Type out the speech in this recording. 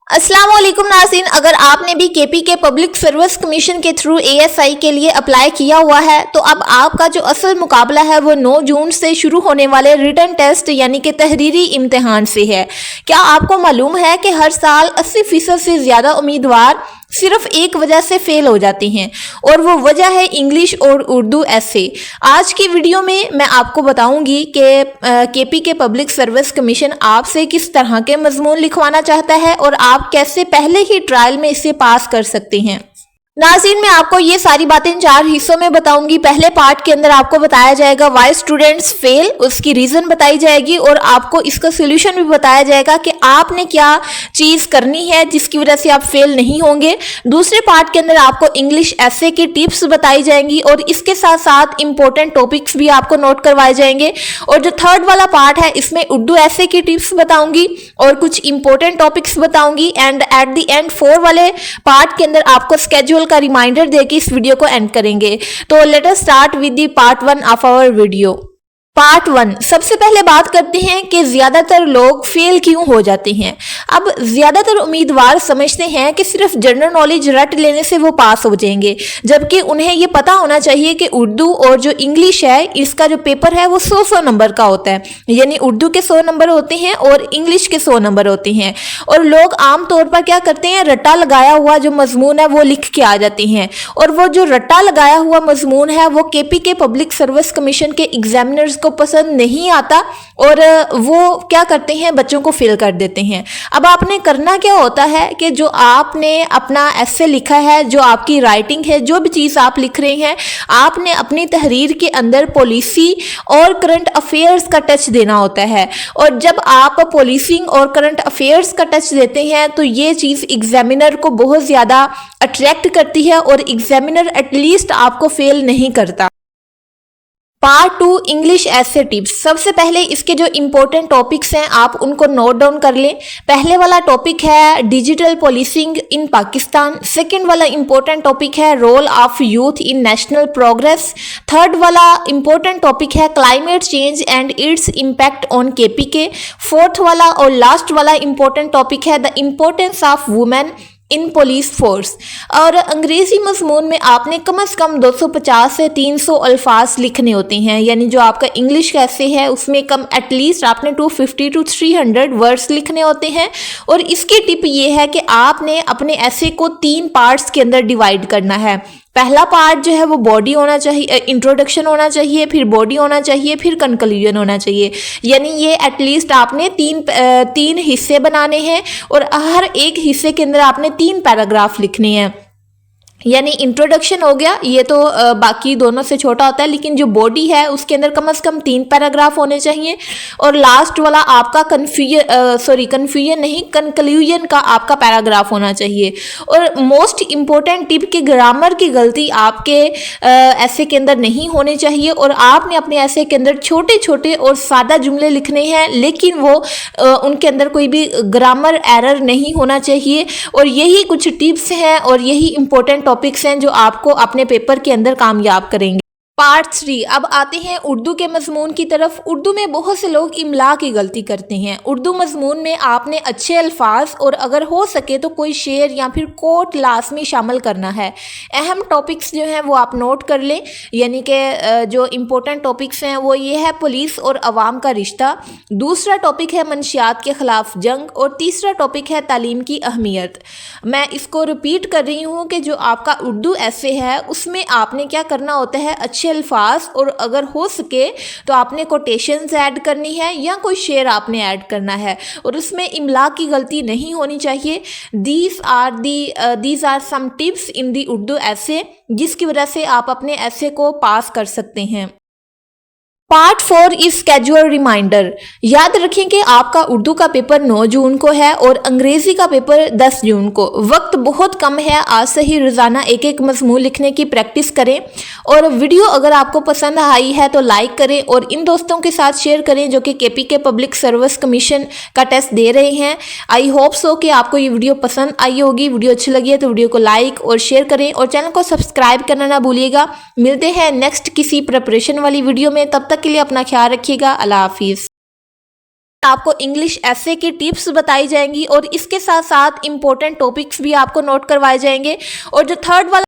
अस्सलाम वालेकुम नाज़रीन, अगर आपने भी केपी के पब्लिक सर्विस कमीशन के थ्रू एएसआई के लिए अप्लाई किया हुआ है तो अब आपका जो असल मुकाबला है वो 9 जून से शुरू होने वाले रिटन टेस्ट यानी कि तहरीरी इम्तिहान से है। क्या आपको मालूम है कि हर साल 80% से ज़्यादा उम्मीदवार सिर्फ एक वजह से फेल हो जाते हैं और वो वजह है इंग्लिश और उर्दू ऐसे। आज की वीडियो में मैं आपको बताऊंगी कि केपी के पब्लिक सर्विस कमीशन आपसे किस तरह के मजमून लिखवाना चाहता है और आप कैसे पहले ही ट्रायल में इसे पास कर सकते हैं। नाज़रीन, मैं आपको ये सारी बातें 4 हिस्सों में बताऊंगी। पहले पार्ट के अंदर आपको बताया जाएगा वाई स्टूडेंट्स फेल, उसकी रीज़न बताई जाएगी और आपको इसका सोल्यूशन भी बताया जाएगा कि आपने क्या चीज़ करनी है जिसकी वजह से आप फेल नहीं होंगे। दूसरे पार्ट के अंदर आपको इंग्लिश ऐसे की टिप्स बताई जाएंगी और इसके साथ साथ इंपॉर्टेंट टॉपिक्स भी आपको नोट करवाए जाएंगे। और जो थर्ड वाला पार्ट है इसमें उर्दू ऐसे की टिप्स बताऊंगी और कुछ इंपॉर्टेंट टॉपिक्स बताऊंगी। एंड एट द एंड 4 वाले पार्ट के अंदर आपको स्केड्यूल का रिमाइंडर देके इस वीडियो को एंड करेंगे। तो let us start with the part 1 of our video. Part 1, सबसे पहले बात करते हैं कि ज्यादातर लोग फेल क्यों हो जाते हैं। अब ज्यादातर उम्मीदवार समझते हैं कि सिर्फ जनरल नॉलेज रट लेने से वो पास हो जाएंगे, जबकि उन्हें ये पता होना चाहिए कि उर्दू और जो इंग्लिश है इसका जो पेपर है वो 100 नंबर का होता है। यानी उर्दू के 100 नंबर होते हैं और इंग्लिश के 100 नंबर होते हैं। और लोग आमतौर पर क्या करते हैं, रट्टा लगाया हुआ जो मजमून है वो लिख के आ जाते हैं और वो जो रट्टा लगाया हुआ मजमून है वो केपी के पब्लिक सर्विस कमीशन के एग्जामिनर्स को पसंद नहीं आता और वो क्या करते हैं, बच्चों को फेल कर देते हैं। अब आपने करना क्या होता है कि जो आपने अपना ऐसे लिखा है, जो आपकी राइटिंग है, जो भी चीज़ आप लिख रहे हैं, आपने अपनी तहरीर के अंदर पॉलिसी और करंट अफेयर्स का टच देना होता है। और जब आप पॉलिसिंग और करंट अफेयर्स का टच देते हैं तो ये चीज़ एग्जामिनर को बहुत ज़्यादा अट्रैक्ट करती है और एग्जामिनर एटलीस्ट आपको फेल नहीं करता। पार्ट 2, इंग्लिश ऐसे टिप्स। सबसे पहले इसके जो इंपॉर्टेंट टॉपिक्स हैं आप उनको नोट डाउन कर लें। पहले वाला टॉपिक है digital policing in Pakistan. Second वाला इंपॉर्टेंट टॉपिक है role of youth in national progress. Third वाला इंपॉर्टेंट टॉपिक है climate change and its impact on KPK. Fourth वाला और लास्ट वाला इंपॉर्टेंट टॉपिक है the importance of women in police force. और अंग्रेजी मजमून में आपने कम से कम 250 से 300 अल्फाज लिखने होते हैं। यानी जो आपका इंग्लिश कैसे है उसमें कम एटलीस्ट आपने 250 to 300 वर्ड्स लिखने होते हैं। और इसकी टिप ये है कि आपने अपने ऐसे को 3 पार्ट्स के अंदर डिवाइड करना है। पहला पार्ट जो है वो बॉडी होना चाहिए, इंट्रोडक्शन होना चाहिए, फिर बॉडी होना चाहिए, फिर कंक्लूजन होना चाहिए। यानी ये एटलीस्ट आपने तीन हिस्से बनाने हैं और हर एक हिस्से के अंदर आपने 3 पैराग्राफ लिखने हैं। यानी इंट्रोडक्शन हो गया, ये तो बाकी दोनों से छोटा होता है, लेकिन जो बॉडी है उसके अंदर कम से कम 3 पैराग्राफ होने चाहिए। और लास्ट वाला आपका कन्फ्यूजन नहीं, कंक्लूजन का आपका पैराग्राफ होना चाहिए। और मोस्ट इम्पोर्टेंट टिप की ग्रामर की गलती आपके ऐसे के अंदर नहीं होनी चाहिए और आपने अपने ऐसे के अंदर छोटे छोटे और सादा जुमले लिखने हैं, लेकिन वो उनके अंदर कोई भी ग्रामर एरर नहीं होना चाहिए। और यही कुछ टिप्स हैं और यही इंपॉर्टेंट टॉपिक्स हैं जो आपको अपने पेपर के अंदर कामयाब करेंगे। पार्ट 3, अब आते हैं उर्दू के मजमून की तरफ। उर्दू में बहुत से लोग इमला की गलती करते हैं। उर्दू मजमून में आपने अच्छे अल्फाज और अगर हो सके तो कोई शेर या फिर कोट लाजमी शामिल करना है। अहम टॉपिक्स जो हैं वो आप नोट कर लें। यानी कि जो इम्पोर्टेंट टॉपिक्स हैं वो ये है पुलिस और अवाम का रिश्ता, दूसरा टॉपिक है मंशियात के ख़िलाफ़ जंग और तीसरा टॉपिक है तालीम की अहमियत। मैं इसको रिपीट कर रही हूँ कि जो आपका उर्दू ऐसे है उसमें आपने क्या करना होता है, अच्छे अल्फाज और अगर हो सके तो आपने कोटेशंस ऐड करनी है या कोई शेर आपने ऐड करना है और उसमें इमला की गलती नहीं होनी चाहिए। These are some tips in the Urdu ऐसे जिसकी वजह से आप अपने ऐसे को पास कर सकते हैं। Part 4 is schedule reminder. याद रखें कि आपका उर्दू का पेपर 9 जून को है और अंग्रेजी का पेपर 10 जून को। वक्त बहुत कम है, आज से ही रोज़ाना एक मजमून लिखने की प्रैक्टिस करें। और वीडियो अगर आपको पसंद आई है तो लाइक करें और इन दोस्तों के साथ शेयर करें जो कि केपी के पब्लिक सर्विस कमीशन का टेस्ट दे रहे हैं। आई होप सो कि आपको ये वीडियो पसंद आई होगी। वीडियो अच्छी लगी है तो वीडियो को लाइक और शेयर करें और चैनल को सब्सक्राइब करना ना भूलिएगा। मिलते हैं नेक्स्ट किसी प्रिपरेशन वाली वीडियो में, तब तक के लिए अपना ख्याल रखिएगा। अल्लाह हाफिज़। आपको इंग्लिश ऐसे की टिप्स बताई जाएंगी और इसके साथ साथ इंपॉर्टेंट टॉपिक्स भी आपको नोट करवाए जाएंगे। और जो थर्ड वाला